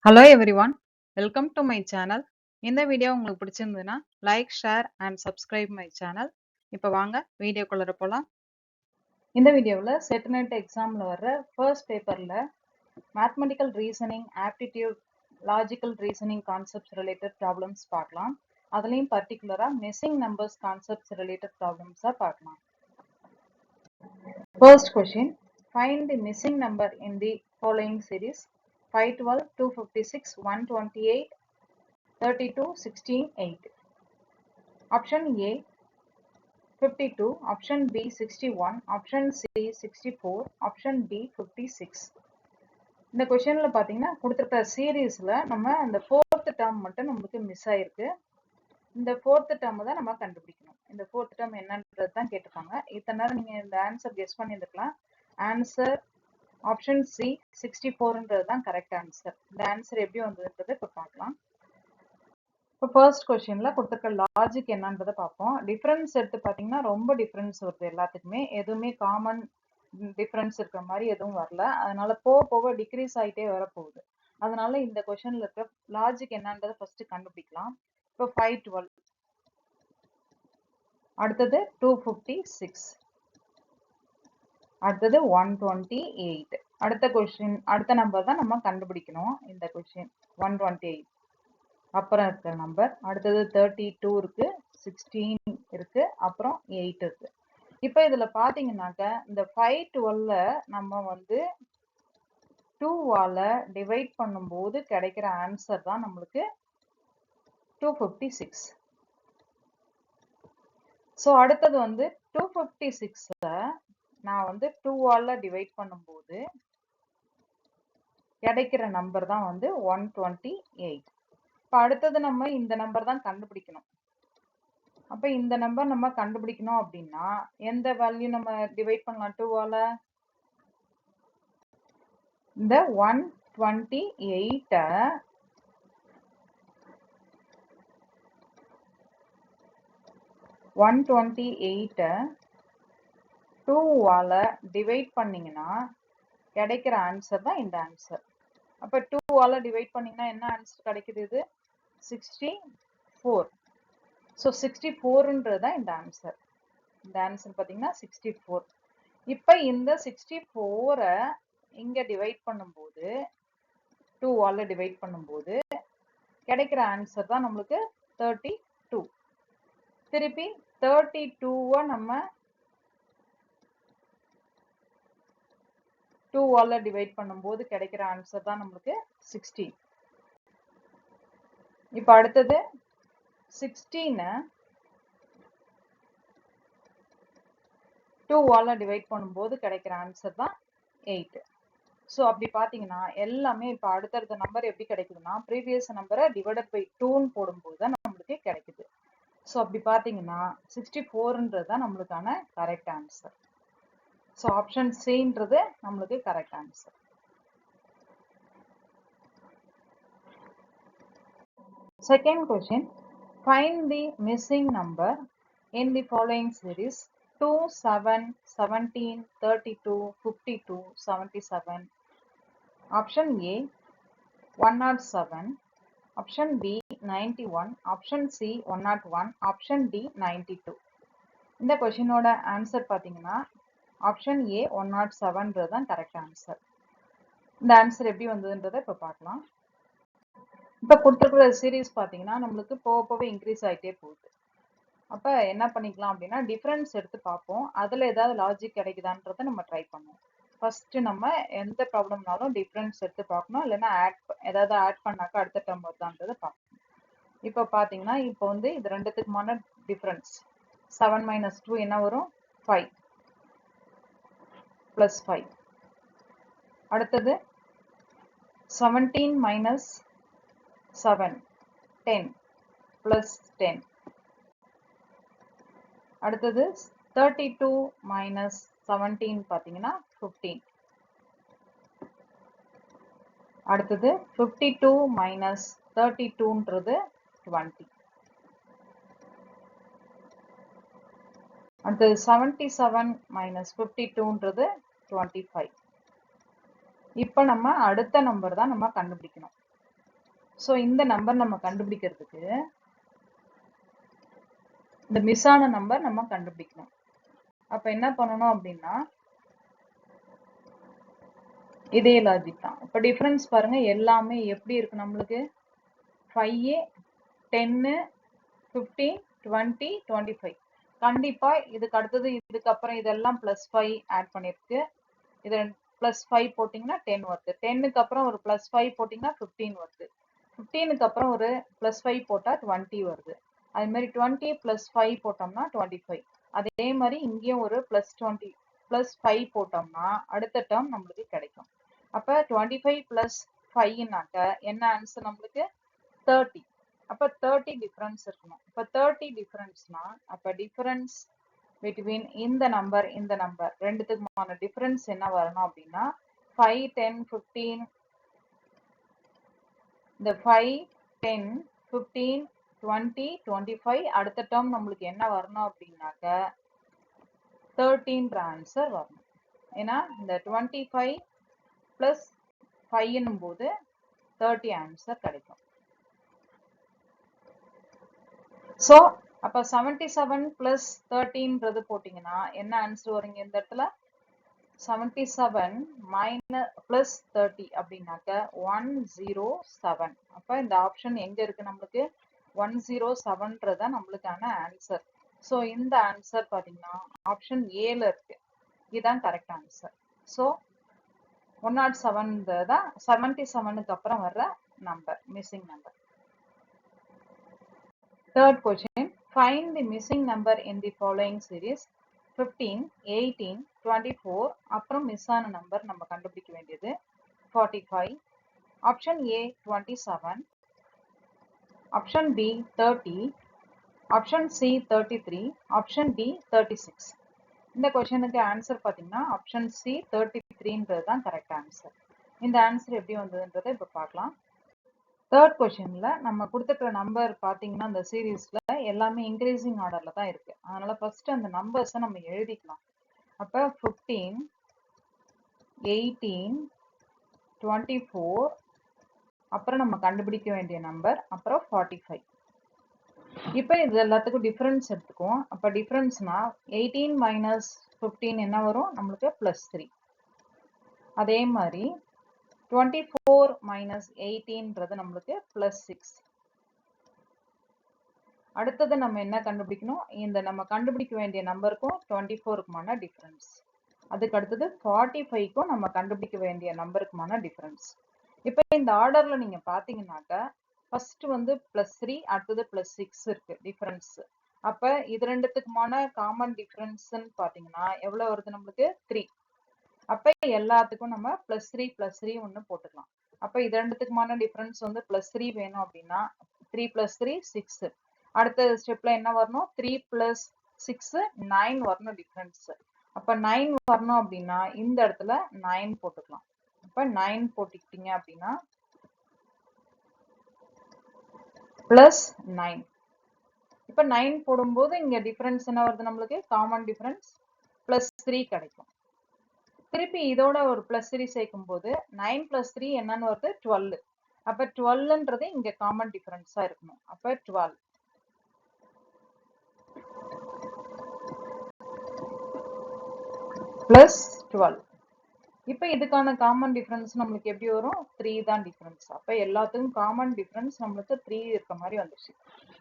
Hello everyone, welcome to my channel. இந்த video உங்களுக்கு பிடிச்சிருந்ததுன்னா like, share and subscribe my channel. இப்போ வாங்க வீடியோக்குள்ள போகலாம். இந்த வீடியோவில் செட்டநெட் எக்ஸாமில் வர்ற ஃபர்ஸ்ட் பேப்பரில் mathematical reasoning, aptitude, logical reasoning concepts related problems பார்க்கலாம். அதுலேயும் பர்டிகுலராக மிஸ்ஸிங் நம்பர்ஸ் கான்செப்ட்ஸ் ரிலேட்டட் ப்ராப்ளம்ஸாக பார்க்கலாம். First question, find the missing number in the following series: 512, 256, 128, 32, 16, 8. Option A 52, option B 61, option C 64, option D 56. இந்த கொஸ்டின்ல பாத்தீங்கன்னா கொடுத்திருக்க சீரீஸ்ல நம்ம அந்த ஃபோர்த் டேர்ம் மட்டும் நமக்கு மிஸ் ஆயிருக்கு. இந்த ஃபோர்த் டேர்ம் தான் நம்ம கண்டுபிடிக்கணும். இந்த ஃபோர்த் டேர்ம் என்னன்றது தான் கேட்டிருக்காங்க. இத்தனை நேரம் நீங்க இந்த ஆன்சர் கெஸ் பண்ணியிருக்கலாம். ஆன்சர் ஆப்ஷன் சி 64ன்றது தான் கரெக்ட் ஆன்சர். இந்த ஆன்சர் எப்படி வந்ததுன்றதை இப்போ பார்க்கலாம். இப்போ ஃபர்ஸ்ட் கொஸ்டின்ல கொடுத்துருக்க லாஜிக் என்னன்றதை பார்ப்போம். டிஃபரன்ஸ் எடுத்து பார்த்தீங்கன்னா ரொம்ப டிஃபரன்ஸ் வருது எல்லாத்துக்குமே. எதுவுமே காமன் டிஃபரன்ஸ் இருக்கிற மாதிரி எதுவும் வரல. அதனால போக போக டிக்ரீஸ் ஆகிட்டே வரப்போகுது. அதனால இந்த கொஸ்டின்ல இருக்க லாஜிக் என்னன்றதை ஃபர்ஸ்ட் கண்டுபிடிக்கலாம். இப்போ 512, அடுத்தது 256, அடுத்தது 128. அடுத்த கொஸ்டின் அடுத்த நம்பர் தான் நம்ம கண்டுபிடிக்கணும். இந்த கொஸ்டின் 128 அப்புறம் இருக்கிற நம்பர், அடுத்தது 32 இருக்கு, 16 இருக்கு, அப்புறம் 8 இருக்கு. இப்போ இதுல பாத்தீங்கன்னாக்க இந்த 512 நம்ம வந்து 2ஆல டிவைட் பண்ணும்போது கிடைக்கிற ஆன்சர் தான் நம்மளுக்கு 256. ஸோ அடுத்தது வந்து 256 நான் வந்து 2ஆல டிவைட் பண்ணும்போது கிடைக்கிற நம்பர் தான் வந்து 128. இப்போ அடுத்தது நம்ம இந்த நம்பர் தான் கண்டுபிடிக்கணும். அப்ப இந்த நம்பர் நம்ம கண்டுபிடிக்கணும் அப்படின்னா எந்த வேல்யூ நம்ம டிவைட் பண்ணலாம் 2ஆல? இந்த 128 2ஆல டிவைட் பண்ணீங்கன்னா கிடைக்கிற ஆன்சர் தான் இந்த ஆன்சர். அப்ப 2ஆல டிவைட் பண்ணீங்கன்னா என்ன ஆன்சர் கிடைக்குது? இது 64. ஸோ 64ன்றது தான் இந்த ஆன்சர். இந்த ஆன்சர் பார்த்தீங்கன்னா 64. இப்போ இந்த 64 இங்க டிவைட் பண்ணும்போது 2ஆல டிவைட் பண்ணும்போது கிடைக்கிற ஆன்சர் தான் நம்மளுக்கு 32. திருப்பி 32 நம்ம 2ஆல டிவைட் பண்ணும்போது கிடைக்கிற ஆன்சர் தான் நம்மளுக்கு 16. இப்போ அடுத்தது 16 2ஆல டிவைட் பண்ணும்போது கிடைக்கிற ஆன்சர் தான் 8. ஸோ அப்படி பார்த்தீங்கன்னா எல்லாமே இப்போ அடுத்தடுத்த நம்பர் எப்படி கிடைக்குதுன்னா ப்ரீவியஸ் நம்பரை டிவைடட் பை 2ன்னு போடும்போது தான் நம்மளுக்கு கிடைக்குது. ஸோ அப்படி பார்த்தீங்கன்னா 64ன்றது தான் நம்மளுக்கான கரெக்ட் ஆன்சர். ஸோ ஆப்ஷன் சின்றது நம்மளுக்கு correct answer. Second question, find the missing number in the following series: 2, 7, 17, 32, 52, 77. Option A 107, option B 91, option C 101, option D 92. இந்த கொஸ்டினோட ஆன்சர் பார்த்தீங்கன்னா ஆப்ஷன் ஏ 107 தான் கரெக்ட் ஆன்சர். இந்த ஆன்சர் எப்படி வந்ததுன்றதை இப்போ பார்க்கலாம். இப்போ கொடுத்துருக்குற சீரீஸ் பார்த்தீங்கன்னா நம்மளுக்கு போக போக இன்க்ரீஸ் ஆகிட்டே போகுது. அப்போ என்ன பண்ணிக்கலாம் அப்படின்னா டிஃப்ரென்ஸ் எடுத்து பார்ப்போம். அதில் ஏதாவது லாஜிக் கிடைக்குதான்றதை நம்ம ட்ரை பண்ணுவோம். ஃபர்ஸ்ட் நம்ம எந்த ப்ராப்ளம்னாலும் டிஃப்ரென்ஸ் எடுத்து பார்க்கணும், இல்லைன்னா ஏதாவது ஆட் பண்ணாக்கா அடுத்த டேர்ம் வருதான்றதை பார்க்கணும். இப்போ பார்த்தீங்கன்னா இப்போ வந்து இது ரெண்டுத்துக்குமான டிஃப்ரென்ஸ் 7 - 2 என்ன வரும்? 5 + 5. அடுத்தது 17 - 7 10 + 10. அடுத்தது 32 - 17 பார்த்தீங்கன்னா 15. அடுத்தது 52 - 32ன்றது 20. அடுத்தது 77 - 52ன்றது 25. இப்போ நம்ம அடுத்த நம்பர் தான் நம்ம கண்டுபிடிக்கணும். ஸோ இந்த நம்பர் நம்ம கண்டுபிடிக்கிறதுக்கு இந்த மிஸ் ஆன நம்பர் நம்ம கண்டுபிடிக்கணும். அப்ப என்ன பண்ணணும் அப்படின்னா இதே லாஜிக் தான். இப்போ டிஃபரன்ஸ் பாருங்க எல்லாமே எப்படி இருக்கு நம்மளுக்கு 5, 10, 15, 20, 25. கண்டிப்பா இதுக்கு அடுத்தது இதுக்கு அப்புறம் இதெல்லாம் +5 ஆட் பண்ணிருக்கு. இது +5 போட்டிங்கன்னா 10 வருது. 10க்கு அப்புறம் ஒரு +5 போட்டிங்கன்னா 15 வருது. 15க்கு அப்புறம் ஒரு +5 போட்டா 20 வருது. அதே மாதிரி 20 +5 போட்டோம்னா 25. அதே மாதிரி இங்கேயும் ஒரு +20 +5 போட்டோம்னா அடுத்த டேர்ம் நம்மளுக்கு கிடைக்கும். அப்ப 25 + 5னாக்க என்ன ஆன்சர் நம்மளுக்கு 30. அப்ப 30 டிஃபரன்ஸ் இருக்கணும். இப்ப 30 டிஃபரன்ஸ்னா அப்ப டிஃபரன்ஸ் பிட்வீன் இந்த நம்பர் ரெண்டுத்துக்குமான டிஃபரன்ஸ் என்ன வரணும் அப்படின்னா 5, 10, 15 இந்த 5, 10, 15, 20, 25 அடுத்த டேர்ம் நம்மளுக்கு என்ன வரணும் அப்படின்னாக்க 13 ஆன்சர் வரணும். ஏன்னா இந்த 25 பிளஸ் 5 போது 30 ஆன்சர் கிடைக்கும். ஸோ அப்ப 77 பிளஸ் 13ன்றது போட்டீங்கன்னா என்ன ஆன்சர் வருங்க இந்த இடத்துல 77 மைனஸ் பிளஸ் 30 அப்படின்னாக்க 107. அப்ப இந்த ஆப்ஷன் எங்க இருக்கு நம்மளுக்கு 107ன்றத நம்மளுக்கான ஆன்சர். ஸோ இந்த ஆன்சர் பாத்தீங்கன்னா ஆப்ஷன் ஏல இருக்கு. இதுதான் கரெக்ட் ஆன்சர். ஸோ 107 தான் 77க்கு அப்புறம் வர்ற number missing number. Third question, find the missing number in the following series 15, 18, 24. அப்புறம் மிஸ் ஆன நம்பர் நம்ம கண்டுபிடிக்க வேண்டியது 45. Option A 27, option B 30, option C 33, option D 36. இந்த கொஸ்டினுக்கு ஆன்சர் பார்த்தீங்கன்னா ஆப்ஷன் C 33ன்றது தான் கரெக்ட் ஆன்சர். இந்த ஆன்சர் எப்படி வந்ததுன்றதை இப்போ பார்க்கலாம். தேர்ட் கொஸ்டின்ல நம்ம கொடுத்துருக்கிற நம்பர் பார்த்தீங்கன்னா அந்த சீரீஸ்ல எல்லாமே இன்க்ரீசிங் ஆர்டர்ல தான் இருக்கு. அதனால ஃபர்ஸ்ட் அந்த நம்பர்ஸை நம்ம எழுதிக்கலாம். அப்ப 15, 18, 24, அப்புறம் நம்ம கண்டுபிடிக்க வேண்டிய நம்பர் அப்புறம் 45. இப்போ இது எல்லாத்துக்கும் டிஃபரன்ஸ் எடுத்துக்குவோம். அப்ப டிஃபரன்ஸ்னா 18 மைனஸ் 15 என்ன வரும் நம்மளுக்கு +3. அதே மாதிரி 24 மைனஸ் 18ன்றது நம்மளுக்கு +6. அடுத்தது நம்ம என்ன கண்டுபிடிக்கணும் இந்த நம்ம கண்டுபிடிக்க வேண்டிய நம்பருக்கும் 24க்குமான டிஃபரன்ஸ். அதுக்கு அடுத்தது 45க்கும் நம்ம கண்டுபிடிக்க வேண்டிய நம்பருக்குமான டிஃபரன்ஸ். இப்போ இந்த ஆர்டர்ல நீங்க பாத்தீங்கன்னாக்க ஃபர்ஸ்ட் வந்து +3 அடுத்தது +6 இருக்கு டிஃபரன்ஸ். அப்ப இது ரெண்டுத்துக்குமான காமன் டிஃபரன்ஸ்ன்னு பாத்தீங்கன்னா எவ்வளவு வருது நம்மளுக்கு 3. அப்ப எல்லாத்துக்கும் நம்ம +3 ஒன்னு போட்டுக்கலாம். அப்ப இது ரெண்டுத்துக்குமான டிஃபரன்ஸ் வந்து +3 வேணும் அப்படின்னா 3 + 3 6. அடுத்த ஸ்டெப்ல என்ன வரணும் 3 + 6 9 வரணும் டிஃபரன்ஸ். அப்ப 9 வரணும் அப்படின்னா இந்த இடத்துல 9 போட்டுக்கலாம். அப்ப 9 போட்டுக்கிட்டீங்க அப்படின்னா +9. இப்ப 9 போடும்போது இங்க டிஃபரன்ஸ் என்ன வருது நம்மளுக்கு காமன் டிஃபரன்ஸ் +3 கிடைக்கும். திருப்பி இதோட ஒரு +3 சேர்க்கும் போது 9 + 3 என்னன்னு வருது 12. அப்ப 12ன்றது இங்க காமன் டிஃபரன்ஸா இருக்கணும். அப்ப 12 +12. இப்ப இதுக்கான காமன் டிஃபரன்ஸ் நம்மளுக்கு எப்படி வரும் 3 தான் டிஃபரன்ஸ். அப்ப எல்லாத்துக்கும் காமன் டிஃபரன்ஸ் நம்மளுக்கு 3 இருக்க மாதிரி வந்துருச்சு.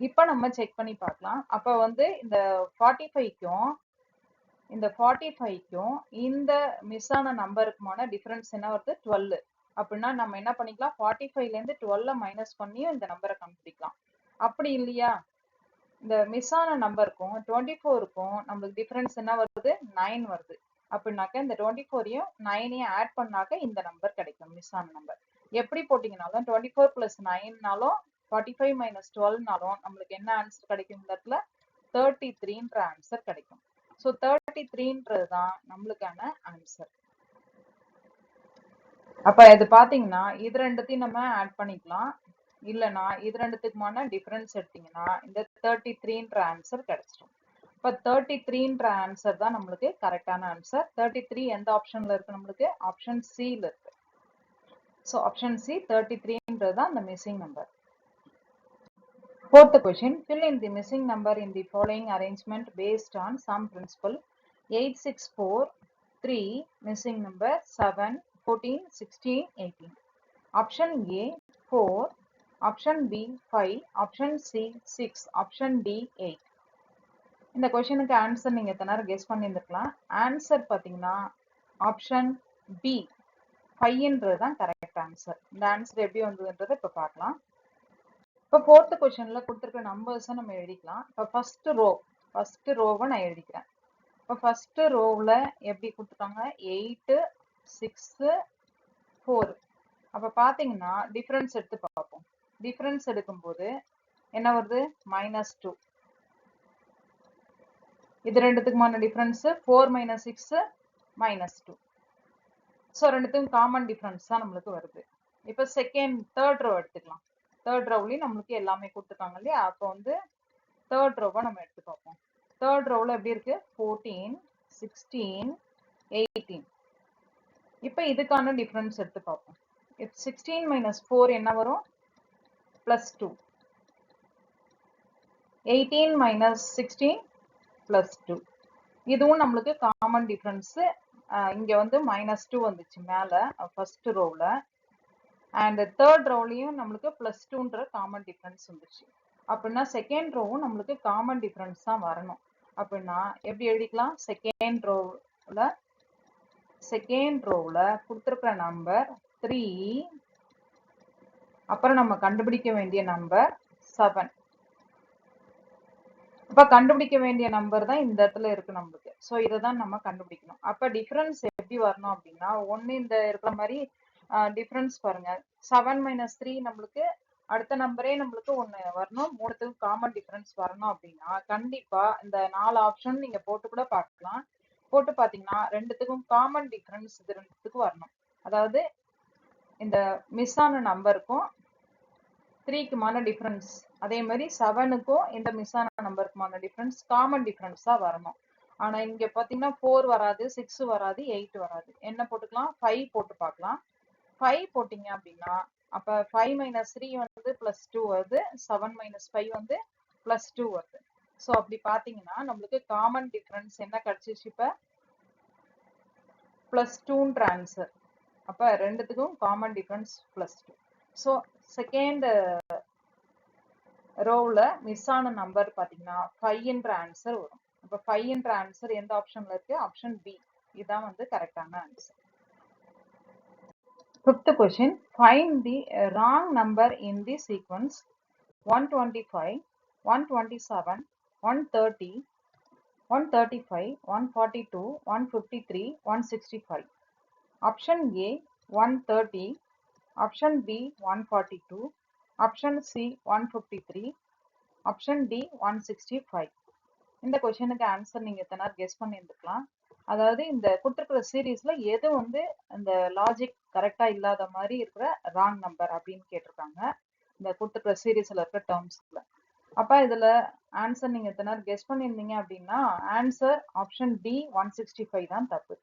இப்ப நம்ம செக் பண்ணி பார்க்கலாம். அப்ப வந்து இந்த 45க்கும் இந்த மிஸ் ஆன நம்பருக்குமான டிஃபரன்ஸ் என்ன வருது 12. அப்படின்னா நம்ம என்ன பண்ணிக்கலாம் 45ல இருந்து 12 மைனஸ் பண்ணியும் இந்த நம்பரை கண்டுபிடிக்கலாம். அப்படி இல்லையா இந்த மிஸ் ஆன நம்பருக்கும் 24க்கும் நம்மளுக்கு டிஃபரன்ஸ் என்ன வருது 9 வருது. அப்படின்னாக்க இந்த 24யும் 9யும் ஆட் பண்ணாக்க இந்த நம்பர் கிடைக்கும் மிஸ் ஆன நம்பர். எப்படி போட்டீங்கனாலும் 24 + 9னாலும் 45 - 12னாலும் நம்மளுக்கு என்ன ஆன்சர் கிடைக்கும் இந்த இடத்துல 33ன்ற ஆன்சர் கிடைக்கும். ஸோ 33ன்றது தான் நம்மளுக்கான ஆன்சர். அப்ப இது பாத்தீங்கன்னா இது ரெண்டுத்தையும் நம்ம ஆட் பண்ணிக்கலாம். இல்லைன்னா இது ரெண்டுத்துக்குமான டிஃபரன்ஸ் எடுத்தீங்கன்னா இந்த 33ன்ற ஆன்சர் கிடைச்சிடும். இப்ப 33ன்ற ஆன்சர் தான் நம்மளுக்கு கரெக்டான ஆன்சர். 33 எந்த ஆப்ஷன்ல இருக்கு நம்மளுக்கு ஆப்ஷன் சில இருக்கு. So option C 33 ன்றது தான் the missing number. Fourth question, fill in the missing number in the following arrangement based on some principle. 8643 missing number 7 14 16 18. Option A 4, option B 5, option C 6, option D 8. இந்த क्वेश्चனுக்கு answer நீங்க எத்தனை guess பண்ணியிருக்கலாம். Answer பாத்தீங்கன்னா option B 5ன்றது தான் correct answer. இந்த answer எப்படி வந்ததுன்றதை இப்ப பார்க்கலாம். இப்போ ஃபோர்த் क्वेश्चनல கொடுத்திருக்க நம்பர்ஸை நம்ம எழுதிக்கலாம். இப்போ ஃபர்ஸ்ட் ரோவை நான் எழுதிக்கிறேன். இப்போ ஃபர்ஸ்ட் ரோவில் எப்படி கொடுத்துருக்காங்க 8 6 4. அப்ப பாத்தீங்கன்னா டிஃபரன்ஸ் எடுத்து பார்ப்போம். டிஃபரன்ஸ் எடுக்கும்போது என்ன வருது -2. இது ரெண்டுத்துக்குமான டிஃபரன்ஸ் 4 - 6 -2. ஸோ ரெண்டுத்துக்கும் காமன் டிஃபரன்ஸ் தான் நம்மளுக்கு வருது. இப்போ தேர்ட் ரோ எடுத்துக்கலாம். தேர்ட் ரோவ்லையும் நம்மளுக்கு எல்லாமே கொடுத்துருக்காங்க இல்லையா. அப்போ வந்து தேர்ட் ரோவை நம்ம எடுத்து பார்ப்போம். தேர்ட் ரோவில் எப்படி இருக்கு 14 16 18. இப்போ இதுக்கான டிஃபரன்ஸ் எடுத்து பார்ப்போம். If 16 - 4 என்ன வரும் +2. 18 - 16 +2. இதுவும் நம்மளுக்கு காமன் டிஃபரன்ஸ். இங்க வந்து -2 வந்துச்சு மேல ஃபர்ஸ்ட் ரோவ்ல. அண்ட் தேர்ட் ரோவ்லயும் நம்மளுக்கு +2ன்ற காமன் டிஃபரன்ஸ் வந்துச்சு. அப்படின்னா செகண்ட் ரோவும் நம்மளுக்கு காமன் டிஃபரன்ஸ் தான் வரணும். அப்படின்னா எப்படி எழுதிக்கலாம், செகண்ட் ரோவ்ல கொடுத்துருக்கிற நம்பர் 3, அப்புறம் நம்ம கண்டுபிடிக்க வேண்டிய நம்பர் 7. அப்ப கண்டுபிடிக்க வேண்டிய நம்பர் தான் இந்த இடத்துல இருக்கு நம்மளுக்கு. ஸோ இதை தான் நம்ம கண்டுபிடிக்கணும். அப்ப டிஃபரன்ஸ் எப்படி வரணும் அப்படின்னா ஒன்னு இந்த இருக்கிற மாதிரி டிஃபரன்ஸ் பாருங்க 7 - 3 நம்மளுக்கு அடுத்த நம்பரே நம்மளுக்கு ஒன்னு வரணும். மூணுத்துக்கும் காமன் டிஃபரன்ஸ் வரணும் அப்படின்னா கண்டிப்பா இந்த 4 ஆப்ஷன் நீங்க போட்டு கூட பார்க்கலாம். போட்டு பாத்தீங்கன்னா ரெண்டுத்துக்கும் காமன் டிஃபரன்ஸ் இது ரெண்டுத்துக்கும் வரணும். அதாவது இந்த மிஸ் ஆன நம்பருக்கும் 3க்குமான டிஃபரன்ஸ், அதே மாதிரி 7க்கும் இந்த மிஸ் ஆன நம்பருக்குமான டிஃபரன்ஸ் காமன் டிஃபரன்ஸா வரணும். ஆனா இங்க பாத்தீங்கன்னா 4 வராது, 6 வராது, 8 வராது. என்ன போட்டுக்கலாம், 5 போட்டு பார்க்கலாம். 5 போட்டீங்க அப்படின்னா அப்ப 5 - 3 வந்து +2 வருது, 7 - 5 வந்து +2 வருது. ஸோ அப்படி பாத்தீங்கன்னா நம்மளுக்கு காமன் டிஃபரன்ஸ் என்ன கிடைச்சிச்சு, இப்ப +2ன்ற ஆன்சர். அப்ப ரெண்டுத்துக்கும் காமன் டிஃபரன்ஸ் +2. ஸோ செகண்ட் ரோவ்ல மிஸ் ஆன நம்பர் பாத்தீங்கன்னா 5ன்ற ஆன்சர் வரும். அப்ப 5ன்ற ஆன்சர் எந்த ஆப்ஷன்ல இருக்கு, ஆப்ஷன் பி. இதுதான் வந்து கரெக்டான answer. Fifth question, find the wrong number in the sequence 125, 127, 130, 135, 142, 153, 165. Option A 130, option B 142, option C 153, option D 165. இந்த क्वेश्चனுக்கு ஆன்சர் நீங்க எத்தனை கெஸ் பண்ணியிருக்கலாம். அதாவது இந்த கொடுத்துருக்கிற சீரீஸ்ல எது வந்து இந்த லாஜிக் கரெக்டா இல்லாத மாதிரி இருக்கிற ராங் நம்பர் அப்படின்னு கேட்டிருக்காங்க இந்த கொடுத்துருக்கிற சீரீஸ்ல இருக்கிற டேர்ம்ஸ்ல. அப்ப இதுல ஆன்சர் நீங்க எத்தனை கெஸ் பண்ணியிருந்தீங்க அப்படின்னா ஆன்சர் ஆப்ஷன் டி 165 தான் தப்பு.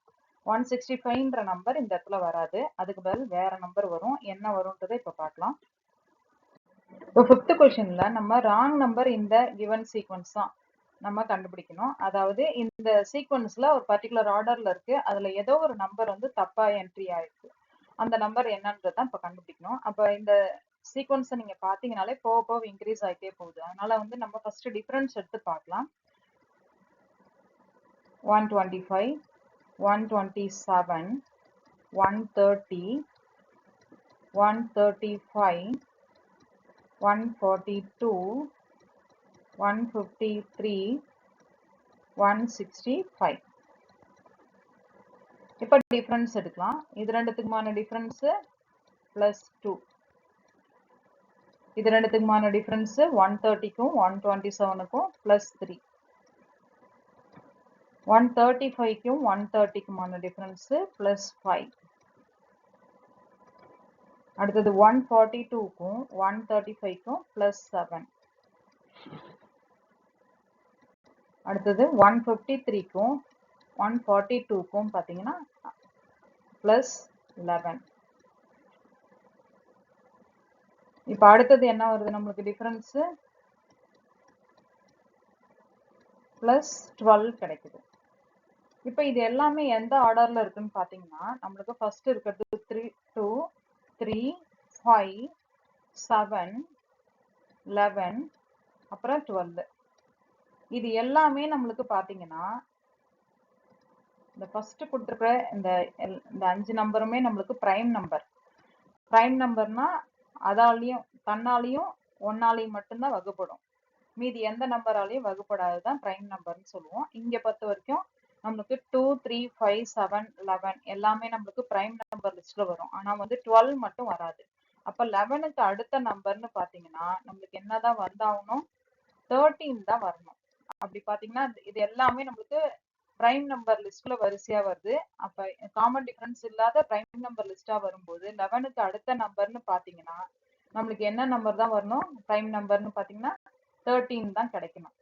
165ன்ற நம்பர் இந்த இடத்துல வராது. அதுக்கு பதில் வேற நம்பர் வரும். என்ன வரும்ன்றதை இப்ப பார்க்கலாம். இப்போ ஃபிஃப்த் கொஸ்டின்ல நம்ம ராங் நம்பர் இந்த கிவன் சீக்வன்ஸ் தான் நம்ம கண்டுபிடிக்கணும். அதாவது இந்த சீக்வன்ஸ்ல ஒரு பர்டிகுலர் ஆர்டர்ல இருக்கு, அதுல ஏதோ ஒரு நம்பர் வந்து தப்பா என்ட்ரி ஆயிருக்கு. அந்த நம்பர் என்னன்றதான் இப்ப கண்டுபிடிக்கணும். அப்ப இந்த சீக்வன்ஸை நீங்க பாத்தீங்கன்னாலே போக போக இன்க்ரீஸ் ஆகிட்டே போகுது. அதனால வந்து நம்ம ஃபர்ஸ்ட் டிஃபரன்ஸ் எடுத்து பார்க்கலாம். 125, 127, 130, 135, 142, 153, 165. இப்ப டிஃபரன்ஸ் எடுக்கலாம். இது ரெண்டுத்துக்குமான டிஃபரன்ஸ் +2. இது ரெண்டுத்துக்குமான டிஃபரன்ஸ் 130க்கும் 127க்கும் +3. 135க்கும் 130க்குமான டிஃபரன்ஸ் +5. அடுத்தது 142க்கும் 135க்கும் +7. அடுத்தது 153க்கும் 142க்கும் பாத்தீங்கன்னா +11. இப்போ அடுத்தது என்ன வருது நம்மளுக்கு டிஃபரன்ஸ் +12 கிடைக்குது. இப்போ இது எல்லாமே எந்த ஆர்டர்ல இருக்குன்னு பாத்தீங்கன்னா நம்மளுக்கு ஃபர்ஸ்ட் இருக்கிறது 3 2 3 5 7 11 அப்புறம் 12. இது எல்லாமே நம்மளுக்கு பாத்தீங்கன்னா இந்த ஃபர்ஸ்ட் கொடுத்துருக்கிற இந்த 5 நம்பருமே நம்மளுக்கு பிரைம் நம்பர். பிரைம் நம்பர்னா அதாலையும் தன்னாலையும் ஒன்னாலையும் மட்டும்தான் வகுப்படும். மீதி எந்த நம்பராலையும் வகுப்படாததான் பிரைம் நம்பர்னு சொல்லுவோம். இங்க பொறுத்த வரைக்கும் நம்மளுக்கு 2 3 5 7 11 எல்லாமே நம்மளுக்கு பிரைம் நம்பர் லிஸ்ட்ல வரும். ஆனா வந்து 12 மட்டும் வராது. அப்ப 11க்கு அடுத்த நம்பர்னு பாத்தீங்கன்னா நம்மளுக்கு என்னதான் வந்தாகணும், 13 தான் வரணும். அப்படி பாத்தீங்கன்னா இது எல்லாமே நம்மளுக்கு பிரைம் நம்பர் லிஸ்ட்ல வரிசையா வருது. அப்ப காமன் டிஃபரன்ஸ் இல்லாத பிரைம் நம்பர் லிஸ்டா வரும்போது 11க்கு அடுத்த நம்பர்னு பாத்தீங்கன்னா நம்மளுக்கு என்ன நம்பர் தான் வரணும், பிரைம் நம்பர்னு பாத்தீங்கன்னா 13 தான் கிடைக்கணும்.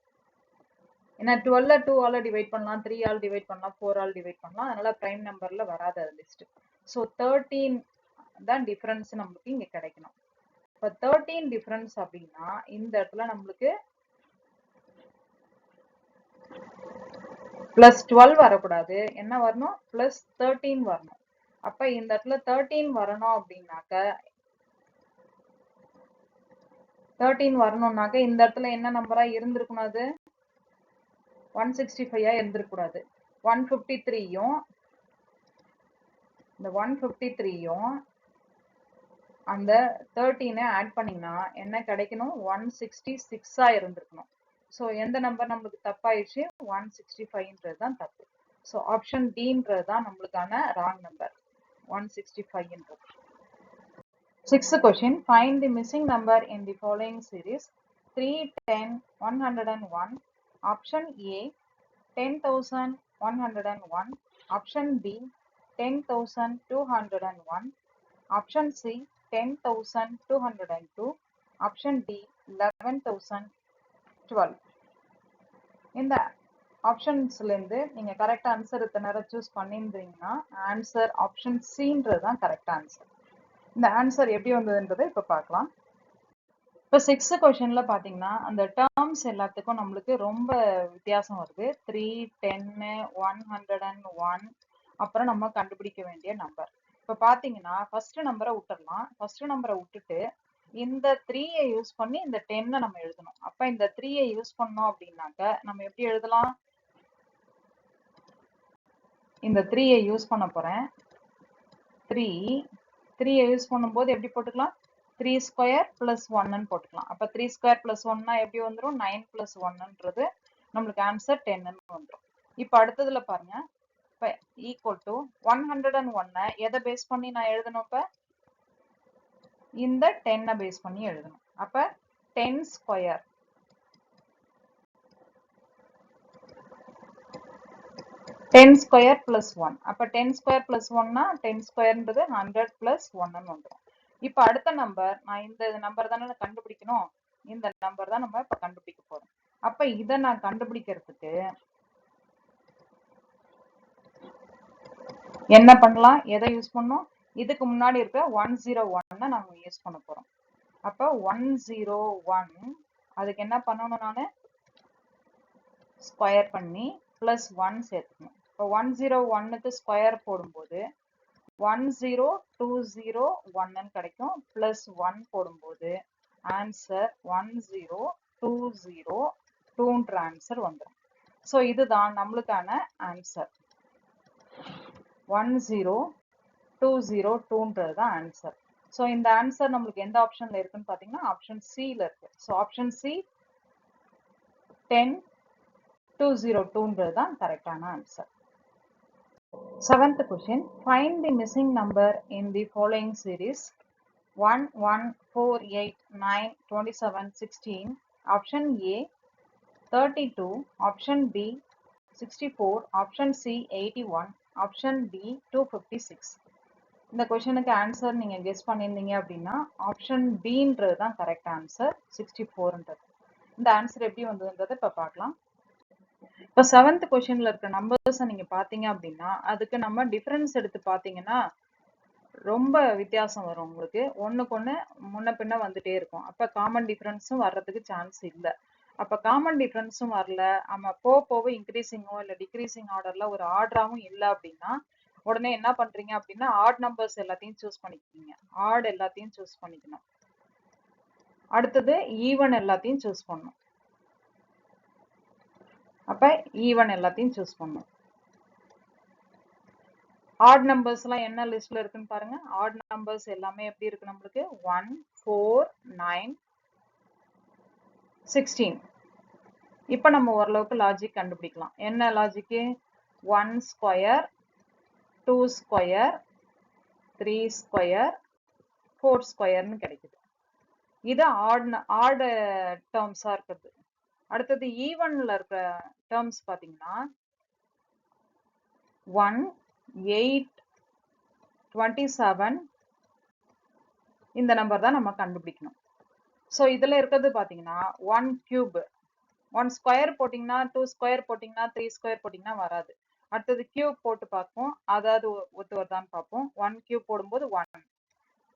ஏன்னா 12 2 ஆல டிவைட் பண்ணலாம், 3 ஆல் டிவைட் பண்ணலாம், 4 ஆல் டிவைட் பண்ணலாம். அதனால பிரைம் நம்பர்ல வராது அது லிஸ்ட். ஸோ 13 தான் டிஃபரன்ஸ் நம்மளுக்கு இங்க கிடைக்கணும். இப்போ 13 டிஃபரன்ஸ் அப்படின்னா இந்த இடத்துல நம்மளுக்கு +12 வரக்கூடாது, என்ன வரணும், +13 வரணும். அப்ப இந்த இடத்துல 13 வரணும் அப்படின்னாக்க 13 வரணும்னாக்க இந்த இடத்துல என்ன நம்பரா இருந்திருக்கணும், அது 165 இருந்திருக்கூடாது. 153யும் இந்த 153யும் அந்த 13 ஆட் பண்ணீங்கன்னா என்ன கிடைக்கணும், 166 இருந்திருக்கணும். ஸோ எந்த நம்பர் நம்மளுக்கு தப்பாயிடுச்சு, 165ன்றது தான் தப்பு. ஸோ ஆப்ஷன் டின்றது தான் நம்மளுக்கான ராங் நம்பர், 165ன்றது. 6th question, find the missing number in the following series 3 10 101. Option A 10,101, option B 10,201, option C 10,202, option D 11,012. இந்த ஆப்ஷன்ஸ்ல இருந்து நீங்க கரெக்ட் ஆன்சர் இத்தனை நேரம் சூஸ் பண்ணியிருந்தீங்கன்னா ஆன்சர் ஆப்ஷன் சின்றது தான் கரெக்ட் ஆன்சர். இந்த ஆன்சர் எப்படி வந்ததுன்றதை இப்ப பார்க்கலாம். இப்போ 6th கொஸ்டின்ல பாத்தீங்கன்னா அந்த டேர்ம்ஸ் எல்லாத்துக்கும் நம்மளுக்கு ரொம்ப வித்தியாசம் வருது. 3 10 101 அப்புறம் நம்ம கண்டுபிடிக்க வேண்டிய நம்பர். இப்ப பாத்தீங்கன்னா ஃபர்ஸ்ட் நம்பரை விட்டுடலாம். ஃபர்ஸ்ட் நம்பரை விட்டுட்டு இந்த 3யை யூஸ் பண்ணி இந்த 10 நம்ம எழுதணும். அப்ப இந்த 3யை யூஸ் பண்ணோம் அப்படின்னாக்க நம்ம எப்படி எழுதலாம், இந்த 3யை யூஸ் பண்ண போறேன். 3யை யூஸ் பண்ணும்போது எப்படி போட்டுக்கலாம், 3 ஸ்கொயர் பிளஸ் 1ன்னு போட்டுக்கலாம். அப்ப 3 ஸ்கொயர் பிளஸ் 1னா எப்படி வந்துடும், 9 பிளஸ் 1ன்றது நம்மளுக்கு ஆன்சர் 10ன்னு வந்துடும். இப்ப அடுத்ததுல பாருங்க, இப்ப ஈக்குவல் டு 101 எதை பேஸ் பண்ணி நான் எழுதணும், இப்ப இந்த 10 பேஸ் பண்ணி எழுதணும். அப்ப 10 ஸ்கொயர் 10 ஸ்கொயர் பிளஸ் 1. அப்ப 10 ஸ்கொயர் பிளஸ் 1னா 10 ஸ்கொயர்ன்றது 100 பிளஸ் 1ன்னு வந்துடும். இப்ப அடுத்த நம்பர் நான் இந்த நம்பர் தானே கண்டுபிடிக்கணும், இந்த நம்பர் தான் நம்ம இப்ப கண்டுபிடிக்க போறோம். அப்ப இதை நான் கண்டுபிடிக்கிறதுக்கு என்ன பண்ணலாம், எதை யூஸ் பண்ணணும், இதுக்கு முன்னாடி இருக்க 101 நம்ம யூஸ் பண்ண போறோம். அப்ப 101 அதுக்கு என்ன பண்ணணும், நானு ஸ்கொயர் பண்ணி பிளஸ் 1 சேர்த்துக்கணும். இப்போ 101க்கு ஸ்கொயர் போடும்போது 10201 கிடைக்கும். பிளஸ் 1 போடும்போது ஆன்சர் 10202ன்ற ஆன்சர் வந்துடும். ஸோ இதுதான் நம்மளுக்கான ஆன்சர், 10202ன்றது தான் ஆன்சர். ஸோ இந்த ஆன்சர் நம்மளுக்கு எந்த ஆப்ஷன்ல இருக்குன்னு பாத்தீங்கன்னா ஆப்ஷன் சில இருக்கு. ஸோ ஆப்ஷன் சி 10202ன்றது தான் கரெக்டான answer. 7th question, find the missing number in the following series 1 1 4 8 9 27 16. Option A 32, option B 64, option C 81, option D 256. இந்த கொஸ்டினுக்கு ஆன்சர் நீங்க கெஸ் பண்ணியிருந்தீங்க அப்படின்னா ஆப்ஷன் பின்றது தான் கரெக்ட் ஆன்சர், 64ன்றது. இந்த ஆன்சர் எப்படி வந்ததுன்றதை இப்ப பார்க்கலாம். இப்போ 7th கொஸ்டின்ல இருக்க நம்பர்ஸை நீங்க பாத்தீங்க அப்படின்னா அதுக்கு நம்ம டிஃபரன்ஸ் எடுத்து பாத்தீங்கன்னா ரொம்ப வித்தியாசம் வரும் உங்களுக்கு. ஒண்ணுக்கு ஒண்ணு முன்ன பின்ன வந்துட்டே இருக்கும். அப்ப காமன் டிஃபரன்ஸும் வர்றதுக்கு சான்ஸ் இல்ல. அப்ப காமன் டிஃபரன்ஸும் வரல, நம்ம போக இன்க்ரீசிங்கோ இல்ல டிக்ரீசிங் ஆர்டர்ல ஒரு ஆர்டராவும் இல்ல அப்படின்னா உடனே என்ன பண்றீங்க அப்படின்னா ஆட் நம்பர்ஸ் எல்லாத்தையும் சூஸ் பண்ணிக்கிறீங்க. ஆட் எல்லாத்தையும் சூஸ் பண்ணிக்கணும். அடுத்தது ஈவன் எல்லாத்தையும் சூஸ் பண்ணணும். அப்ப ஈவன் எல்லாத்தையும் சூஸ் பண்ணணும். ஆட் நம்பர்ஸ் எல்லாம் என்ன லிஸ்ட்ல இருக்குன்னு பாருங்க. ஆட் நம்பர்ஸ் எல்லாமே எப்படி இருக்கு நம்மளுக்கு? 1, 4, 9, 16. இப்ப நம்ம ஓரளவுக்கு லாஜிக் கண்டுபிடிக்கலாம். என்ன லாஜிக்? 1 ஸ்கொயர், 2 ஸ்கொயர், 3 ஸ்கொயர், 4 ஸ்கொயர்னு கிடைக்குது. இது ஆட் டேர்ம்ஸா இருக்குது. அடுத்தது ஈவன்ல இருக்கிற டேர்ம்ஸ் பாத்தீங்கன்னா 1, 8, 27 இந்த நம்பர் தான் நம்ம கண்டுபிடிக்கணும். ஸோ இதுல இருக்கிறது பாத்தீங்கன்னா 1 கியூப், 1 ஸ்கொயர் போட்டிங்கன்னா 2 ஸ்கொயர் போட்டிங்கன்னா 3 ஸ்கொயர் போட்டிங்கன்னா வராது. அடுத்தது கியூப் போட்டு பார்ப்போம், அதாவது ஒத்து வருதான்னு பார்ப்போம். 1 கியூப் போடும்போது 1,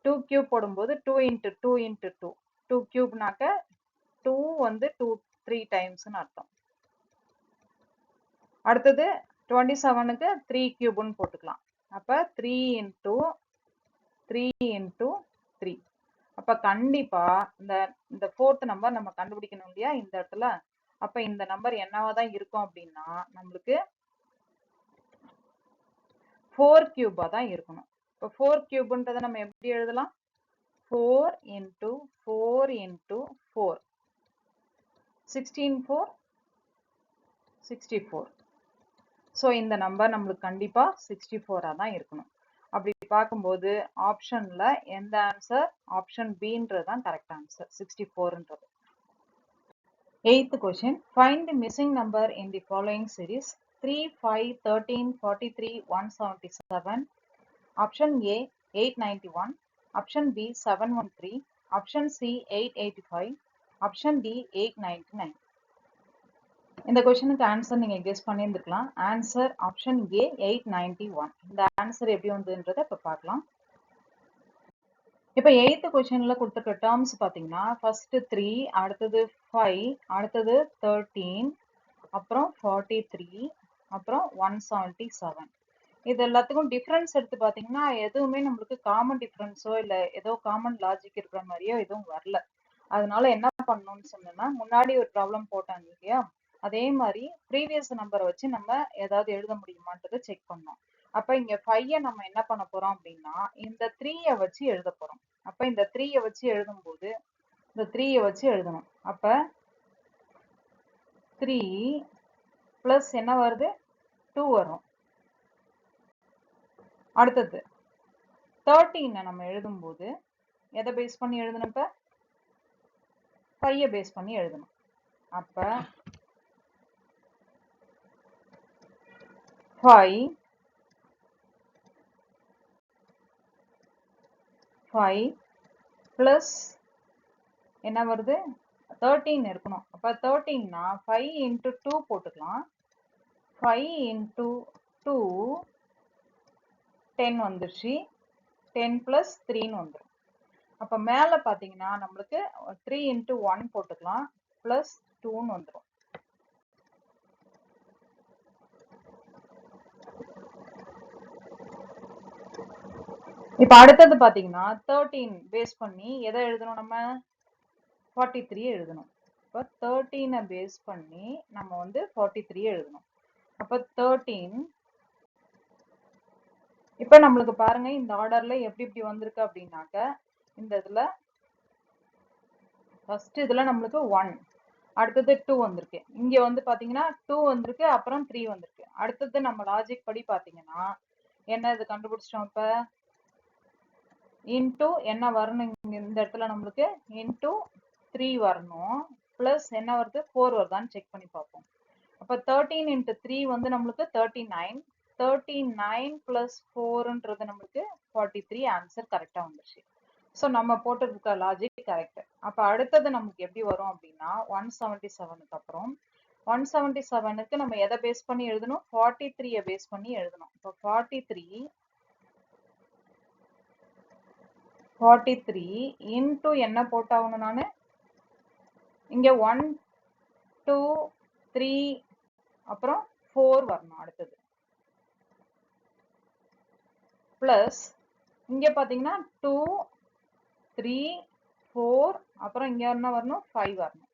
2 கியூப் போடும்போது 2 இன்ட்டு 2 இன்ட்டு 2, 2 கியூப்னாக்க 2 வந்து 3 டைம்ஸ்னு அர்த்தம். அடுத்தது 27க்கு 3 கியூப்னு போட்டுக்கலாம். அப்ப 3 இன்ட்டு 3 இன்ட்டு 3. அப்ப கண்டிப்பா இந்த ஃபோர்த் நம்பர் நம்ம கண்டுபிடிக்கணும் இல்லையா இந்த இடத்துல. அப்ப இந்த நம்பர் என்னவா தான் இருக்கும் அப்படின்னா நம்மளுக்கு 4 கியூபா தான் இருக்கணும். இப்போ 4 கியூப்ன்றதை நம்ம எப்படி எழுதலாம்? 4 இன்ட்டு 4 இன்ட்டு 4, 16 4 64. ஸோ இந்த நம்பர் நம்மளுக்கு கண்டிப்பா 64ஆ தான் இருக்கணும். அப்படி பார்க்கும்போது ஆப்ஷன்ல எந்த ஆன்சர்? ஆப்ஷன் பின்றது தான் கரெக்ட் ஆன்சர், 64ன்றது. 8th question. Find the missing number in the following series: 3, 5, 13, 43, 177. Option A 891, option B 713, option C 885, option D 899. இந்த கொஸ்டினுக்கு ஆன்சர் நீங்க கெஸ் பண்ணியிருந்துக்கலாம். Answer option A 891. இந்த ஆன்சர் எப்படி வந்ததுன்றதை இப்ப பார்க்கலாம். இப்ப 8th கொஸ்டின்ல கொடுத்துருக்க டேர்ம்ஸ் பாத்தீங்கன்னா ஃபர்ஸ்ட் 3, அடுத்தது 5, அடுத்தது 13, அப்புறம் 43, அப்புறம் 177. இது எல்லாத்துக்கும் டிஃபரன்ஸ் எடுத்து பாத்தீங்கன்னா எதுவுமே நம்மளுக்கு காமன் டிஃபரன்ஸோ இல்ல ஏதோ காமன் லாஜிக் இருக்கிற மாதிரியோ எதுவும் வரல. அதனால என்ன பண்ணணும்னு சொன்னோம்னா முன்னாடி ஒரு ப்ராப்ளம் போட்டாங்க இல்லையா, அதே மாதிரி ப்ரீவியஸ் நம்பரை வச்சு நம்ம ஏதாவது எழுத முடியுமான்றதை செக் பண்ணோம். அப்ப இங்க 5 நம்ம என்ன பண்ண போறோம் அப்படின்னா இந்த 3 வச்சு எழுத போறோம். அப்ப இந்த 3 வச்சு எழுதும்போது இந்த 3 வச்சு எழுதணும். அப்ப 3 பிளஸ் என்ன வருது? 2 வரும். அடுத்தது 13 நம்ம எழுதும்போது எதை பேஸ் பண்ணி எழுதணும்? இப்ப 5 பேஸ் பண்ணி எழுதணும். அப்ப 5 பிளஸ் என்ன வருது? 13 இருக்கணும். அப்ப 13னா 5 இன்ட்டு 2 போட்டுக்கலாம். 5 இன்ட்டு 2 10 வந்துருச்சு. 10 பிளஸ் 3ன்னு வந்துடும். அப்ப மேல பாத்தீங்கன்னா நம்மளுக்கு 3 இன்ட்டு 1 போட்டுக்கலாம், பிளஸ் 2ன்னு வந்துடும். இப்ப அடுத்தது பாத்தீங்கன்னா 13 பேஸ் பண்ணி எதை எழுதணும்? நம்ம 43 எழுதணும். இப்ப 13 பேஸ் பண்ணி நம்ம வந்து 43 எழுதணும். அப்ப 13 இப்ப நம்மளுக்கு பாருங்க இந்த ஆர்டர்ல எப்படி வந்திருக்கு அப்படின்னாக்க இந்த இதுல ஃபர்ஸ்ட் இதுல நம்மளுக்கு 1, அடுத்தது 2 வந்திருக்கு. இங்க வந்து பாத்தீங்கன்னா 2 வந்திருக்கு, அப்புறம் 3 வந்திருக்கு. அடுத்தது நம்ம லாஜிக் படி பாத்தீங்கன்னா என்ன இது கண்டுபிடிச்சிட்டோம். இப்ப இன்டூ என்ன வரணும்? இந்த இடத்துல நம்மளுக்கு இன்டூ 3 வரணும், பிளஸ் என்ன வருது? 4 வருதான்னு செக் பண்ணி பார்ப்போம். அப்ப 13 இன்ட்டு 3 வந்து நம்மளுக்கு 39, 39 பிளஸ் 4ன்றது நம்மளுக்கு 43. ஆன்சர் கரெக்டா வந்துருச்சு. ஸோ நம்ம போட்டிருக்க லாஜிக் கரெக்ட். அப்ப அடுத்தது நமக்கு எப்படி வரும் அப்படின்னா 177க்கு அப்புறம் 177க்கு நம்ம எதை பேஸ் பண்ணி எழுதணும்? 43 பேஸ் பண்ணி எழுதணும். இப்போ 43 43 into என்ன போட்டாகணும் நான் இங்க 1 2 3 அப்புறம் 4 வரணும் அடுத்தது பிளஸ் இங்க பாத்தீங்கன்னா 2 3 4 அப்புறம் இங்க என்ன வரணும் 5 வரணும்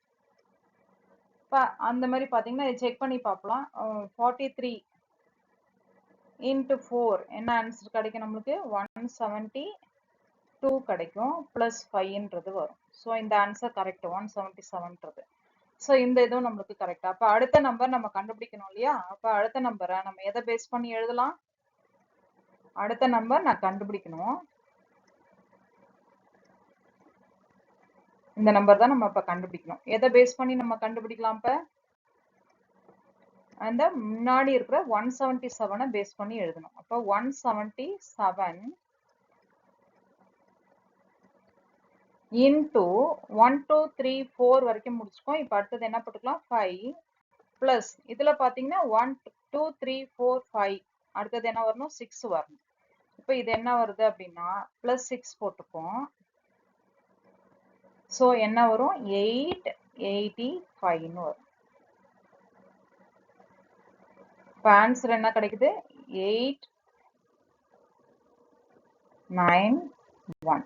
அந்த மாதிரி பாத்தீங்கன்னா செக் பண்ணி பார்க்கலாம் 43 into 4 என்ன ஆன்சர் கிடைக்கும் நம்மளுக்கு 172 கிடைக்கும் பிளஸ் 5ன்றது வரும் ஸோ இந்த ஆன்சர் கரெக்ட் 177ன்றது ஸோ இந்த இதுவும் நம்மளுக்கு கரெக்ட் அப்போ அடுத்த நம்பர் நம்ம கண்டுபிடிக்கணும் இல்லையா அப்போ அடுத்த நம்பரை நம்ம எதை பேஸ் பண்ணி எழுதலாம் அடுத்த நம்பர் நான் கண்டுபிடிக்கணும் இந்த நம்பர் தான் நம்ம இப்ப கண்டுபிடிக்கணும் எதை பேஸ் பண்ணி நம்ம கண்டுபிடிக்கலாம் இப்ப அந்த முன்னாடி இருக்கிற 177 பேஸ் பண்ணி எழுதணும் அப்ப 177 into 1 2 3 4 வரைக்கும் முடிச்சுக்கோம் இப்ப அடுத்தது என்ன போட்டுக்கலாம் 5 பிளஸ் இதுல பாத்தீங்கன்னா 1 2 3 4 5 அடுத்தது என்ன வரணும் 6 வரணும் இப்ப இது என்ன வருது அப்படின்னா பிளஸ் 6 போட்டுப்போம் ஸோ என்ன வரும் 885 வரும் இப்போ ஆன்சர் என்ன கிடைக்குது 891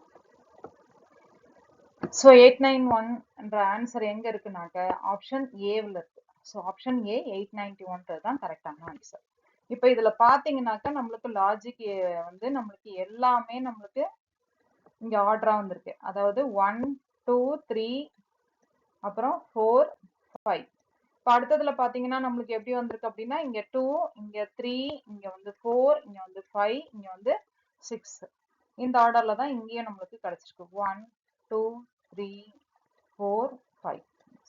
ஸோ 891 என்ற ஆன்சர் எங்க இருக்குனாக்க ஆப்ஷன் ஏவில் இருக்கு ஸோ ஆப்ஷன் ஏ 891 தான் கரெக்டான ஆன்சர் இப்போ இதுல பாத்தீங்கன்னாக்கா நம்மளுக்கு லாஜிக் வந்து நம்மளுக்கு எல்லாமே நம்மளுக்கு இங்க ஆர்டரா வந்திருக்கு அதாவது 1 2 3 அப்புறம் 4 5 இப்போ அடுத்ததுல பாத்தீங்கன்னா நம்மளுக்கு எப்படி வந்திருக்கு அப்படின்னா இங்க 2 இங்க 3 இங்க வந்து 4 இங்க வந்து 5 இங்க வந்து 6 இந்த ஆர்டர்ல தான் இங்கேயும் நம்மளுக்கு கிடைச்சிருக்கு 1 2 3 4 5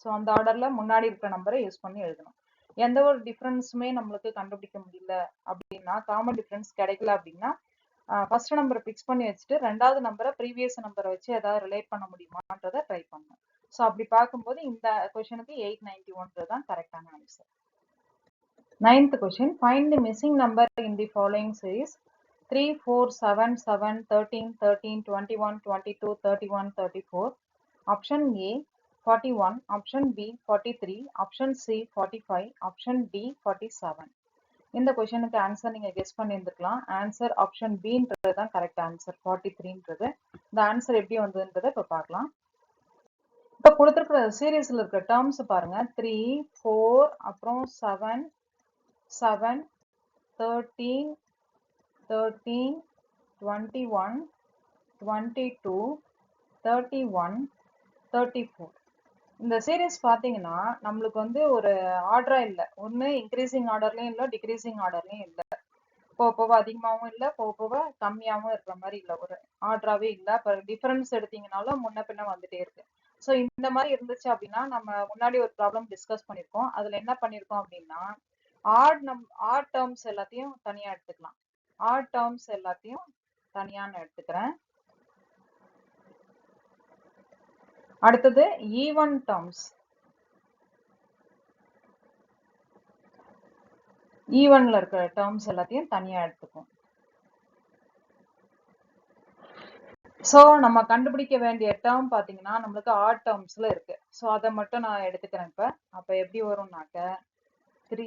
ஸோ அந்த ஆர்டர்ல முன்னாடி இருக்கிற நம்பரை யூஸ் பண்ணி எழுதணும் எந்த ஒரு டிஃபரன்ஸுமே நம்மளுக்கு கண்டுபிடிக்க முடியல அப்படின்னா காமன் டிஃபரன்ஸ் கிடைக்கல அப்படின்னா ஃபர்ஸ்ட் நம்பரை பிக்ஸ் பண்ணி வச்சுட்டு ரெண்டாவது நம்பரை ப்ரீவியஸ் நம்பரை வச்சு ஏதாவது ரிலேட் பண்ண முடியுமான்றதை ட்ரை பண்ணணும் ஸோ அப்படி பார்க்கும்போது இந்த கொஸ்டினுக்கு 891 தான் கரெக்டான answer 9th question find the missing number in the following series 3 4 7 7 13 13 21 22 31 34 option A 41 option B 43 option C 45 option D 47 இந்த கொஸ்டினுக்கு ஆன்சர் நீங்க கெஸ் பண்ணியிருந்துக்கலாம் ஆன்சர் ஆப்ஷன் பின்றது தான் கரெக்ட் ஆன்சர் 43ன்றது இந்த ஆன்சர் எப்படி வந்ததுன்றதை இப்போ பார்க்கலாம் இப்போ கொடுத்துருக்கிற சீரீஸ்ல இருக்க டேர்ம்ஸ் பாருங்க 3 4 அப்புறம் 7 7 13 13 21 22 31 34 இந்த சீரீஸ் பாத்தீங்கன்னா நம்மளுக்கு வந்து ஒரு ஆர்டரா இல்லை ஒன்று இன்க்ரீசிங் ஆர்டர்லையும் இல்லை டிக்ரீசிங் ஆர்டர்லையும் இல்லை போக போக அதிகமாகவும் இல்லை போக போக கம்மியாகவும் இருக்கிற மாதிரி இல்லை ஒரு ஆர்டராகவே இல்லை இப்போ டிஃபரன்ஸ் எடுத்தீங்கனாலும் முன்ன பின்ன வந்துட்டே இருக்கு ஸோ இந்த மாதிரி இருந்துச்சு அப்படின்னா நம்ம முன்னாடி ஒரு ப்ராப்ளம் டிஸ்கஸ் பண்ணியிருக்கோம் அதில் என்ன பண்ணியிருக்கோம் அப்படின்னா ஆட் டேர்ம்ஸ் எல்லாத்தையும் தனியாக எடுத்துக்கலாம் ஆட் டேர்ம்ஸ் எல்லாத்தையும் தனியாக நான் எடுத்துக்கிறேன் அடுத்தது ஈவன் டேர்ம்ஸ் ஈவன்ல இருக்கிற டேர்ம்ஸ் எல்லாத்தையும் தனியா எடுத்துக்கும் ஸோ நம்ம கண்டுபிடிக்க வேண்டிய டேர்ம் பார்த்தீங்கன்னா நம்மளுக்கு ஆட் டேர்ம்ஸ்ல இருக்கு ஸோ அதை மட்டும் நான் எடுத்துக்கிறேன் இப்போ அப்போ எப்படி வரும்னாக்க 3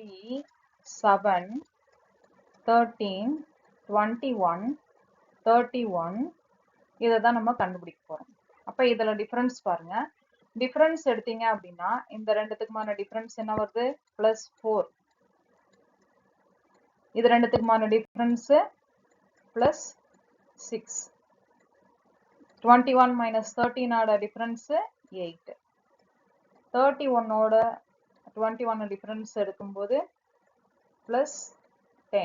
7 13 21 31 இதை தான் நம்ம கண்டுபிடிக்க போறோம் அப்போ இதில் டிஃபரன்ஸ் பாருங்க டிஃபரன்ஸ் எடுத்தீங்க அப்படின்னா இந்த ரெண்டுத்துக்குமான டிஃபரன்ஸ் என்ன வருது +4 இது ரெண்டுத்துக்குமான டிஃபரன்ஸ் +6 21 minus 13 ஓட டிஃபரன்ஸ் 8 31 ஓட 21 டிஃபரன்ஸ் எடுக்கும்போது +10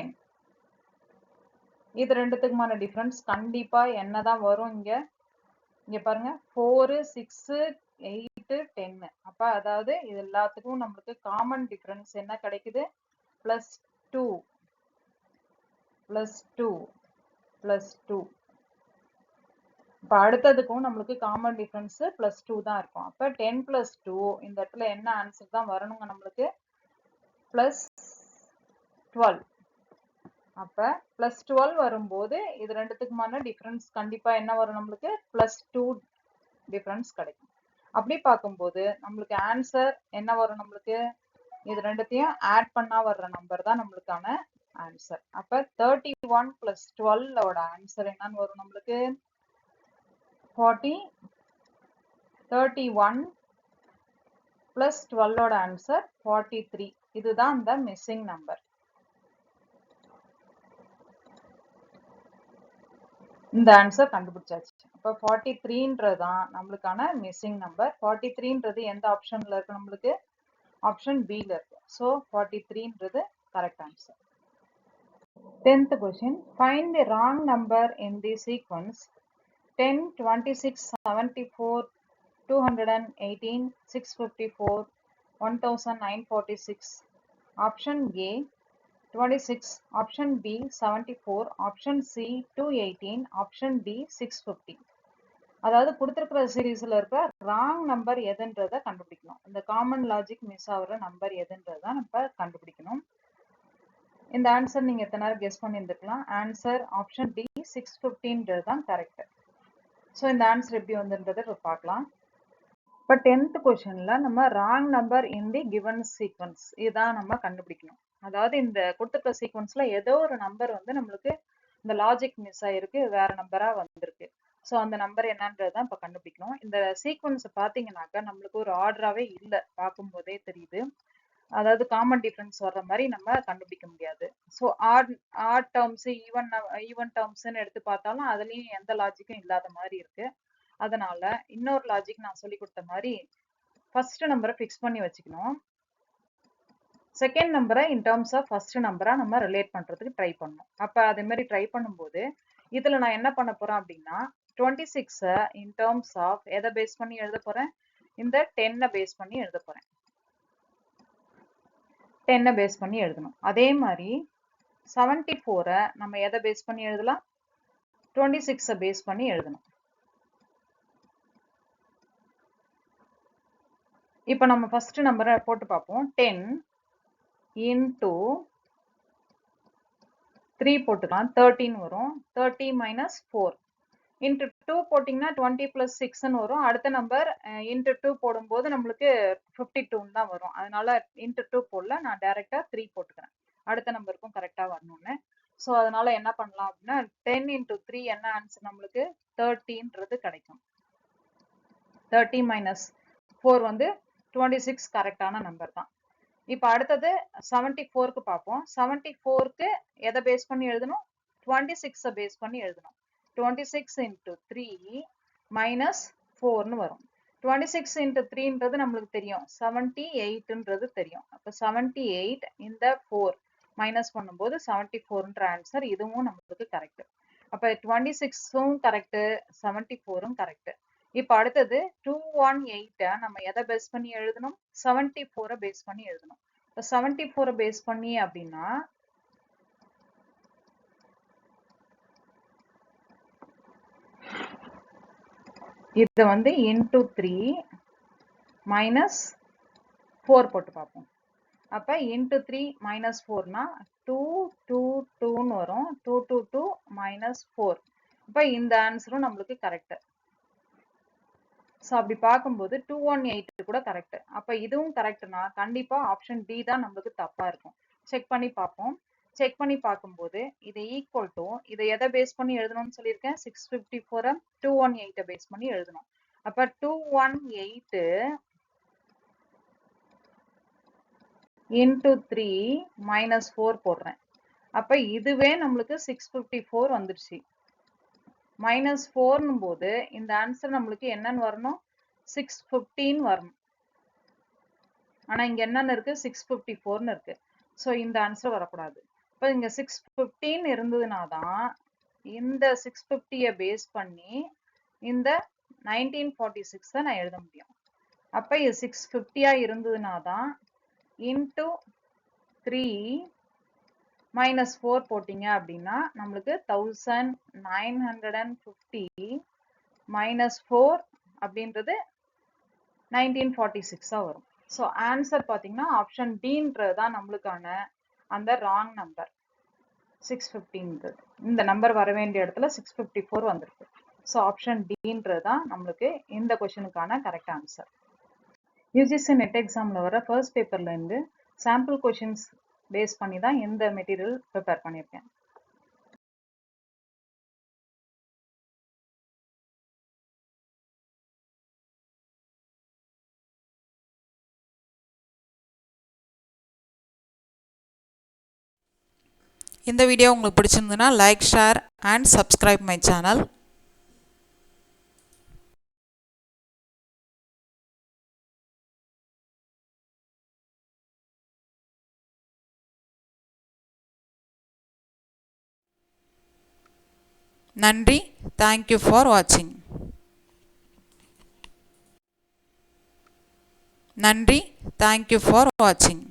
இது ரெண்டுத்துக்குமான டிஃபரன்ஸ் கண்டிப்பா என்னதான் வரும் இங்க பாருங்க 4 6 8 10 அப்ப அதாவது இது எல்லாத்துக்கும் நம்மளுக்கு காமன் டிஃபரன்ஸ் என்ன கிடைக்குது +2 +2 இப்போ அடுத்ததுக்கும் நம்மளுக்கு காமன் டிஃபரன்ஸ் +2 தான் இருக்கும் அப்போ 10 + 2 இந்த இடத்துல என்ன ஆன்சர் தான் வரணுங்க நம்மளுக்கு +12 அப்ப +12 வரும்போது இது ரெண்டுத்துக்குமான டிஃபரன்ஸ் கண்டிப்பா என்ன வரும், நம்மளுக்கு +2 டிஃபரன்ஸ் கிடைக்கும். அப்படி பார்க்கும்போது நம்மளுக்கு ஆன்சர் என்ன வரும், நம்மளுக்கு இது ரெண்டுத்தையும் ஆட் பண்ணா வர்ற நம்பர் தான் நம்மளுக்கான ஆன்சர். அப்ப 31 + 12 ஓட ஆன்சர் என்னன்னு வரும், நம்மளுக்கு 31 + 12 ஓட ஆன்சர் 43. இதுதான் இந்த மிஸ்ஸிங் நம்பர். இந்த ஆன்சர் கண்டுபிடிச்சாச்சு. அப்ப 43ன்றது தான் நம்மளுக்கான மிஸ்ஸிங் நம்பர். 43ன்றது எந்த ஆப்ஷன்ல இருக்கு, நம்மளுக்கு ஆப்ஷன் B ல இருக்கு. ஸோ 43ன்றது correct answer. 10th question. Find the wrong number in the sequence 10, 26, 74, 218, 654, 1946. Option A 26, option B 74, option C 218, option D 650. அதாவது கொடுத்திருக்கிற சீரீஸ்ல இருக்க ராங் நம்பர் எதுன்றத கண்டுபிடிக்கணும். இந்த காமன் லாஜிக் மிஸ் ஆகுற நம்பர் எதுன்றத நம்ம கண்டுபிடிக்கணும். இந்த ஆன்சர் நீங்க எத்தனை நேரம் கெஸ் பண்ணியிருந்துக்கலாம். ஆன்சர் ஆப்ஷன் டி 615 தான் கரெக்ட். ஸோ இந்த ஆன்சர் எப்படி வந்துன்றதை இப்போ பார்க்கலாம். இப்போ 10th கொஸ்டின்ல நம்ம ராங் நம்பர் இன் தி கிவன் சீக்வன்ஸ் இதான் நம்ம கண்டுபிடிக்கணும். அதாவது இந்த கொடுத்துருக்க சீக்வன்ஸ்ல ஏதோ ஒரு நம்பர் வந்து நம்மளுக்கு இந்த லாஜிக் மிஸ் ஆயிருக்கு, வேற நம்பரா வந்திருக்கு. ஸோ அந்த நம்பர் என்னன்றது தான் இப்போ கண்டுபிடிக்கணும். இந்த சீக்வன்ஸ் பார்த்தீங்கன்னாக்கா நம்மளுக்கு ஒரு ஆர்டராகவே இல்லை, பார்க்கும்போதே தெரியுது. அதாவது காமன் டிஃபரன்ஸ் வர்ற மாதிரி நம்ம கண்டுபிடிக்க முடியாது. ஸோ ஆட் டேர்ம்ஸ் ஈவன் டேர்ம்ஸ்ன்னு எடுத்து பார்த்தாலும் அதுலேயும் எந்த லாஜிக்கும் இல்லாத மாதிரி இருக்கு. அதனால இன்னொரு லாஜிக் நான் சொல்லி கொடுத்த மாதிரி ஃபர்ஸ்ட் நம்பரை ஃபிக்ஸ் பண்ணி வச்சுக்கணும். செகண்ட் நம்பரை இன் டேர்ம்ஸ் ஆஃப் ஃபர்ஸ்ட் நம்பரா நம்ம ரிலேட் பண்றதுக்கு ட்ரை பண்ணணும். அப்ப அதே மாதிரி ட்ரை பண்ணும்போது இதுல நான் என்ன பண்ண போறேன் அப்படின்னா 26 இன் டேர்ம்ஸ் ஆஃப் எதை பேஸ் பண்ணி எழுத போறேன், இந்த 10 பேஸ் பண்ணி எழுத போறேன். 10 பேஸ் பண்ணி எழுதணும். அதே மாதிரி 74 நம்ம எதை பேஸ் பண்ணி எழுதலாம், 26 பேஸ் பண்ணி எழுதணும். இப்போ நம்ம ஃபர்ஸ்ட் நம்பரை போட்டு பார்ப்போம். 10 into 3 போட்டுக்கலாம், 13 வரும். 30 minus 4 into 2 போட்டிங்கன்னா 20 plus 6ன்னு வரும். அடுத்த நம்பர் into 2 போடும்போது நம்மளுக்கு 52 தான் வரும். அதனால into 2 போடல, நான் டைரக்டா 3 போட்டுக்கிறேன் அடுத்த நம்பருக்கும் கரெக்டா வரணும்னு. ஸோ அதனால என்ன பண்ணலாம் அப்படின்னா 10 into 3 என்ன ஆன்சர், நம்மளுக்கு 30ன்றது கிடைக்கும். 30 minus 4 வந்து 26 கரெக்டான நம்பர் தான். இப்போ அடுத்தது 74க்கு பார்ப்போம். 74க்கு எதை பேஸ் பண்ணி எழுதணும், 26 பேஸ் பண்ணி எழுதணும். 26 into 3 minus 4ன்னு வரும். 26 into 3ன்றது நம்மளுக்கு தெரியும், 78ன்றது தெரியும். அப்போ 78 இந்த 4 மைனஸ் பண்ணும்போது 74ன்ற ஆன்சர். இதுவும் நம்மளுக்கு கரெக்ட். அப்போ 26ம் கரெக்ட், 74ம் கரெக்ட். இப்போ அடுத்தது 218 நம்ம எதை பேஸ் பண்ணி எழுதணும், 74 பேஸ் பண்ணி எழுதணும். இப்போ 74 பேஸ் பண்ணி அப்படின்னா இது வந்து into 3 minus 4 போட்டு பார்ப்போம். அப்போ into 3 minus 4னா 2 2 2ன்னு வரும். 2 2 2 minus 4. இப்போ இந்த ஆன்சரும் நம்மளுக்கு கரெக்ட். ஸோ அப்படி பார்க்கும்போது 218 கூட கரெக்ட். அப்போ இதுவும் கரெக்ட்னா கண்டிப்பா ஆப்ஷன் டி தான் நம்மளுக்கு தப்பா இருக்கும். செக் பண்ணி பார்ப்போம். செக் பண்ணி பார்க்கும்போது இது ஈக்குவல் டு இதை எதை பேஸ் பண்ணி எழுதணும்னு சொல்லியிருக்கேன், 654 218 பேஸ் பண்ணி எழுதணும். அப்ப 218 into 3 minus 4 போடுறேன். அப்ப இதுவே நம்மளுக்கு 654 வந்துருச்சு. மைனஸ் 4ன்னும் போது இந்த ஆன்சர் நம்மளுக்கு என்னன்னு வரணும், 615 வரணும். ஆனா இங்க என்னன்னு இருக்கு, 654ன்னு இருக்கு. ஸோ இந்த ஆன்சர் வரக்கூடாது. இப்போ இங்க 615 இருந்ததுனா தான் இந்த 650 பேஸ் பண்ணி இந்த 1946 நான் எழுத முடியும். அப்ப இது 650 இருந்ததுனா தான் into 3 minus 4 போட்டீங்க அப்படின்னா நம்மளுக்கு 1950 minus 4 அப்படின்றது 1946 வரும். ஸோ ஆன்சர் பார்த்தீங்கன்னா ஆப்ஷன் டின்றது தான் நம்மளுக்கான அந்த ராங் நம்பர். 615. இந்த நம்பர் வர வேண்டிய இடத்துல 654 வந்திருக்கு. ஸோ ஆப்ஷன் டின்றது தான் நம்மளுக்கு இந்த கொஷனுக்கான கரெக்ட் ஆன்சர். யூஜிசி நெட் எக்ஸாமில் வர ஃபர்ஸ்ட் பேப்பர்லேருந்து சாம்பிள் கொஷின்ஸ் பேஸ் பண்ணி தான் இந்த மெட்டீரியல் ப்ரிப்பேர் பண்ணியிருக்கேன். இந்த வீடியோ உங்களுக்கு பிடிச்சிருந்ததுன்னா like, share and subscribe my channel. நன்றி. தேங்க்யூ ஃபார் வாட்சிங். நன்றி. தேங்க்யூ ஃபார் வாட்சிங்.